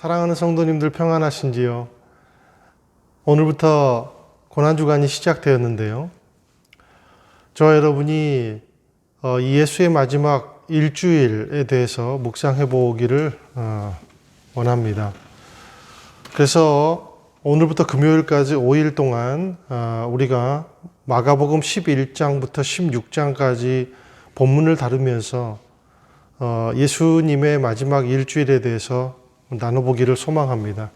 사랑하는 성도님들 평안하신지요? 오늘부터 고난주간이 시작되었는데요. 저와 여러분이 예수의 마지막 일주일에 대해서 묵상해 보기를 원합니다. 그래서 오늘부터 금요일까지 5일 동안 우리가 마가복음 11장부터 16장까지 본문을 다루면서 예수님의 마지막 일주일에 대해서 나눠보기를 소망합니다.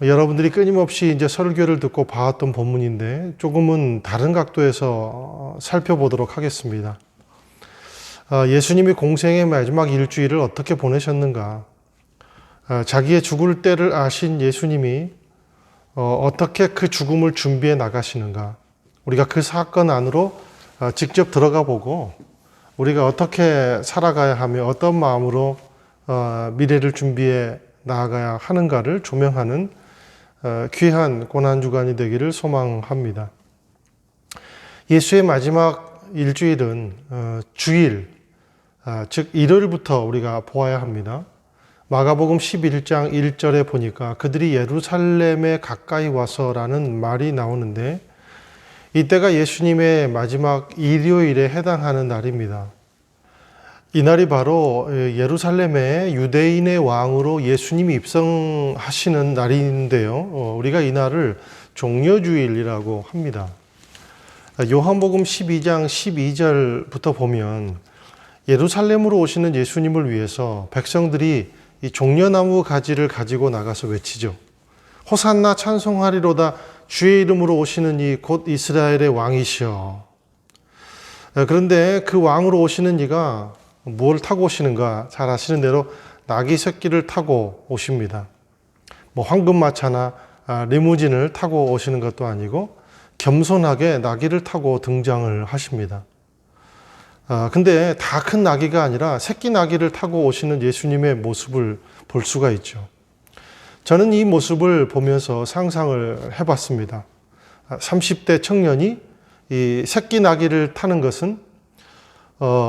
여러분들이 끊임없이 이제 설교를 듣고 봐왔던 본문인데 조금은 다른 각도에서 살펴보도록 하겠습니다. 예수님이 공생의 마지막 일주일을 어떻게 보내셨는가? 자기의 죽을 때를 아신 예수님이 어떻게 그 죽음을 준비해 나가시는가? 우리가 그 사건 안으로 직접 들어가 보고 우리가 어떻게 살아가야 하며 어떤 마음으로 미래를 준비해 나아가야 하는가를 조명하는 귀한 고난주간이 되기를 소망합니다. 예수의 마지막 일주일은 주일, 즉 일요일부터 우리가 보아야 합니다. 마가복음 11장 1절에 보니까 그들이 예루살렘에 가까이 와서라는 말이 나오는데 이때가 예수님의 마지막 일요일에 해당하는 날입니다. 이날이 바로 예루살렘의 유대인의 왕으로 예수님이 입성하시는 날인데요. 우리가 이날을 종려주일이라고 합니다. 요한복음 12장 12절부터 보면 예루살렘으로 오시는 예수님을 위해서 백성들이 이 종려나무 가지를 가지고 나가서 외치죠. 호산나 찬송하리로다 주의 이름으로 오시는 이 곧 이스라엘의 왕이시여. 그런데 그 왕으로 오시는 이가 뭘 타고 오시는가? 잘 아시는 대로 나귀 새끼를 타고 오십니다. 뭐 황금마차나 리무진을 타고 오시는 것도 아니고 겸손하게 나귀를 타고 등장을 하십니다. 근데 다 큰 나귀가 아니라 새끼 나귀를 타고 오시는 예수님의 모습을 볼 수가 있죠. 저는 이 모습을 보면서 상상을 해봤습니다. 30대 청년이 이 새끼 나귀를 타는 것은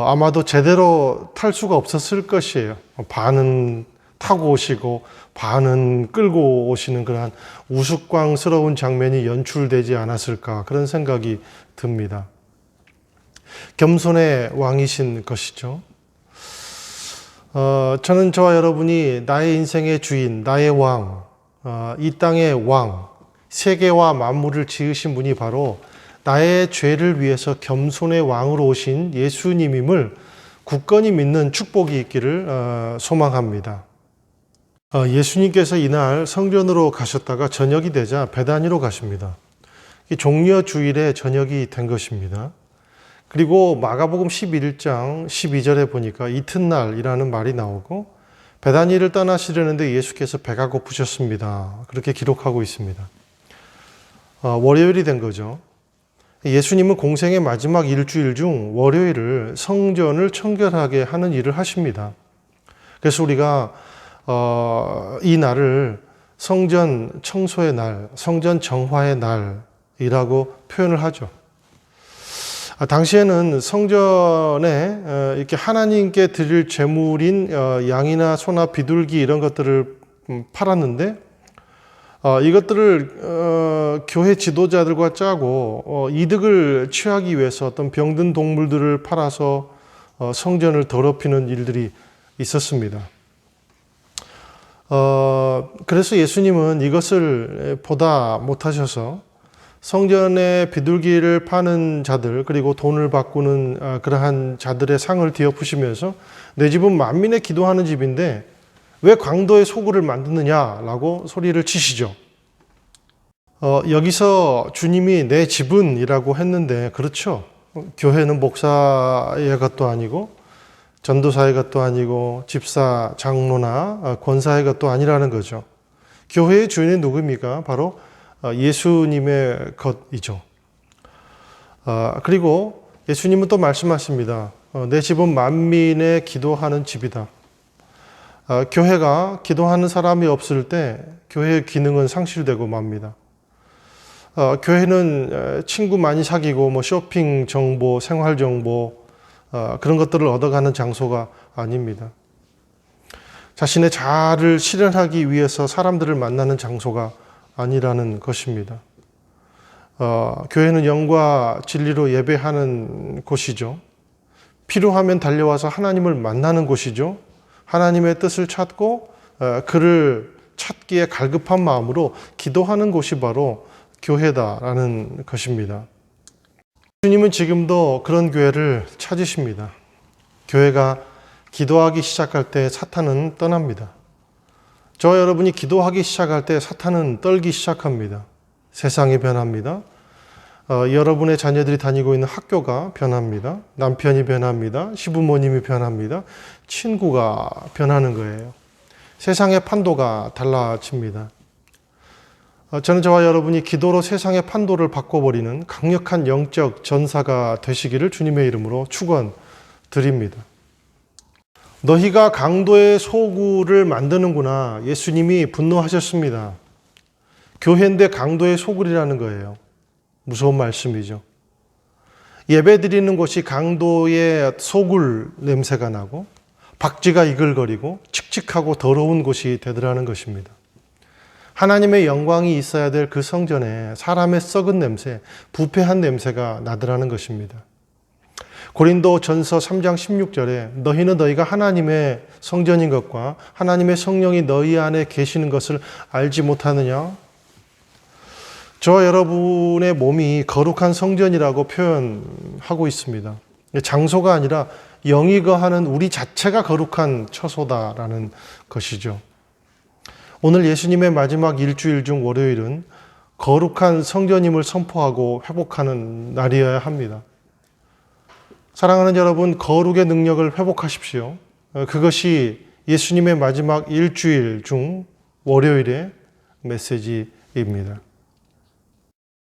아마도 제대로 탈 수가 없었을 것이에요. 반은 타고 오시고 반은 끌고 오시는 그러한 우스꽝스러운 장면이 연출되지 않았을까 그런 생각이 듭니다. 겸손의 왕이신 것이죠. 저는 저와 여러분이 나의 인생의 주인, 나의 왕, 이 땅의 왕, 세계와 만물을 지으신 분이 바로 나의 죄를 위해서 겸손의 왕으로 오신 예수님임을 굳건히 믿는 축복이 있기를 소망합니다. 예수님께서 이날 성전으로 가셨다가 저녁이 되자 베다니로 가십니다. 종려주일에 저녁이 된 것입니다. 그리고 마가복음 11장 12절에 보니까 이튿날이라는 말이 나오고 베다니를 떠나시려는데 예수께서 배가 고프셨습니다. 그렇게 기록하고 있습니다. 월요일이 된 거죠. 예수님은 공생의 마지막 일주일 중 월요일을 성전을 청결하게 하는 일을 하십니다. 그래서 우리가 이 날을 성전 청소의 날, 성전 정화의 날이라고 표현을 하죠. 당시에는 성전에 이렇게 하나님께 드릴 제물인 양이나 소나 비둘기 이런 것들을 팔았는데 이것들을 교회 지도자들과 짜고 이득을 취하기 위해서 어떤 병든 동물들을 팔아서 성전을 더럽히는 일들이 있었습니다. 그래서 예수님은 이것을 보다 못하셔서 성전에 비둘기를 파는 자들 그리고 돈을 바꾸는 그러한 자들의 상을 뒤엎으시면서 내 집은 만민의 기도하는 집인데 왜 강도의 소굴을 만드느냐라고 소리를 치시죠. 여기서 주님이 내 집은 이라고 했는데 그렇죠. 교회는 목사의 것도 아니고 전도사의 것도 아니고 집사, 장로나 권사의 것도 아니라는 거죠. 교회의 주인이 누구입니까? 바로 예수님의 것이죠. 그리고 예수님은 또 말씀하십니다. 내 집은 만민의 기도하는 집이다. 교회가 기도하는 사람이 없을 때 교회의 기능은 상실되고 맙니다. 교회는 친구 많이 사귀고 뭐 쇼핑 정보, 생활 정보 그런 것들을 얻어가는 장소가 아닙니다. 자신의 자아를 실현하기 위해서 사람들을 만나는 장소가 아니라는 것입니다. 교회는 영과 진리로 예배하는 곳이죠. 필요하면 달려와서 하나님을 만나는 곳이죠. 하나님의 뜻을 찾고 그를 찾기에 갈급한 마음으로 기도하는 곳이 바로 교회다라는 것입니다. 주님은 지금도 그런 교회를 찾으십니다. 교회가 기도하기 시작할 때 사탄은 떠납니다. 저와 여러분이 기도하기 시작할 때 사탄은 떨기 시작합니다. 세상이 변합니다. 여러분의 자녀들이 다니고 있는 학교가 변합니다. 남편이 변합니다. 시부모님이 변합니다. 친구가 변하는 거예요. 세상의 판도가 달라집니다. 저는 저와 여러분이 기도로 세상의 판도를 바꿔버리는 강력한 영적 전사가 되시기를 주님의 이름으로 축원드립니다. 너희가 강도의 소굴을 만드는구나. 예수님이 분노하셨습니다. 교회인데 강도의 소굴이라는 거예요. 무서운 말씀이죠. 예배 드리는 곳이 강도의 소굴 냄새가 나고 박쥐가 이글거리고 칙칙하고 더러운 곳이 되더라는 것입니다. 하나님의 영광이 있어야 될 그 성전에 사람의 썩은 냄새, 부패한 냄새가 나더라는 것입니다. 고린도 전서 3장 16절에 너희는 너희가 하나님의 성전인 것과 하나님의 성령이 너희 안에 계시는 것을 알지 못하느냐? 저와 여러분의 몸이 거룩한 성전이라고 표현하고 있습니다. 장소가 아니라 영이 거하는 우리 자체가 거룩한 처소다라는 것이죠. 오늘 예수님의 마지막 일주일 중 월요일은 거룩한 성전임을 선포하고 회복하는 날이어야 합니다. 사랑하는 여러분, 거룩의 능력을 회복하십시오. 그것이 예수님의 마지막 일주일 중 월요일의 메시지입니다.